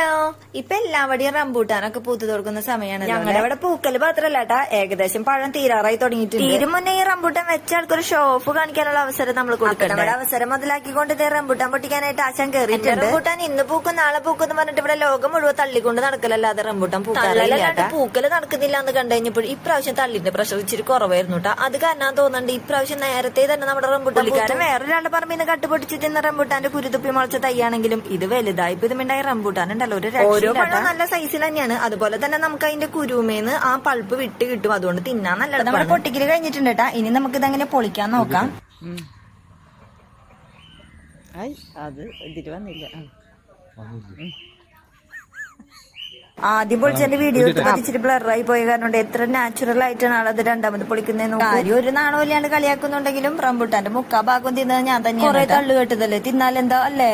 Hello, ഇപ്പൊ എല്ലാവടെയും റംബൂട്ടാനൊക്കെ പൂത്തു കൊടുക്കുന്ന സമയമാണ്. ഞങ്ങളുടെ ഇവിടെ പൂക്കല് മാത്രല്ല ഏകദേശം പഴം തീരാറായി തുടങ്ങിയിട്ടുണ്ട്. തീരും മുന്നേ ഈ റംബൂട്ടാൻ വെച്ച ആൾക്കൊരു ഷോ ഓഫ് കാണിക്കാനുള്ള അവസരം നമ്മൾ കൊടുക്കണം. നമ്മുടെ അവസരം മുതലാക്കിക്കൊണ്ട് റംബൂട്ടാൻ പൊട്ടിക്കാനായിട്ട് ആശാൻ കയറിയിട്ടുണ്ട്. റംബൂട്ടാൻ ഇന്ന് പൂക്കും നാളെ പൂക്കും എന്ന് പറഞ്ഞിട്ട് ഇവിടെ ലോകം മുഴുവൻ തള്ളിക്കൊണ്ട് നടക്കലല്ലാതെ റംബൂട്ടാൻ തള്ളലല്ലാണ്ട് പൂക്കല് നടക്കുന്നില്ല എന്ന് കണ്ടു കഴിഞ്ഞപ്പോൾ ഇപ്രാവശ്യം തള്ളിന്റെ പ്രശ്നം ഇച്ചിരി കുറവായിരുന്നു കേട്ടോ. അത് കാരണം തോന്നുന്നുണ്ട് ഇപ്രാവശ്യം നേരത്തെ തന്നെ നമ്മുടെ റംബൂട്ടാൻ വേറൊരാളുടെ പറമ്പിൽ നിന്ന് കട്ടുപൊട്ടിച്ചിട്ട് റംബൂട്ടാന്റെ കുരുതുപ്പി മുളച്ച തയ്യാണെങ്കിലും ഇത് വലുതായി ഇതുമിണ്ടായി റംബൂട്ടാൻ ഉണ്ടല്ലോ ഓരോ പഴം നല്ല സൈസിൽ തന്നെയാണ്. അതുപോലെ തന്നെ നമുക്ക് അതിന്റെ കുരുമേന്ന് ആ പൾപ്പ് വിട്ട് കിട്ടും. അതുകൊണ്ട് തിന്നാൻ നല്ല നമ്മുടെ പൊട്ടിക്കല് കഴിഞ്ഞിട്ടുണ്ട് കേട്ടാ. ഇനി നമുക്ക് ഇതെങ്ങനെ പൊളിക്കാൻ നോക്കാം. അത് ഇതില് വന്നില്ല. ആദ്യം പൊളിച്ചതിന്റെ വീഡിയോ ഇച്ചിരി ബ്ലറായി പോയ കാരണം എത്ര നാച്ചുറൽ ആയിട്ടാണ് ആളത് രണ്ടാമത് പൊളിക്കുന്നതെന്ന് കാര്യം ഒരു നാണോ ഇല്ലാണ്ട് കളിയാക്കുന്നുണ്ടെങ്കിലും റംബൂട്ടാന്റെ മുക്കാ ഭാഗം തിന്നത് ഞാൻ തന്നെ കുറെ തള്ളു കേട്ടതല്ലേ. തിന്നാലെന്താ അല്ലേ.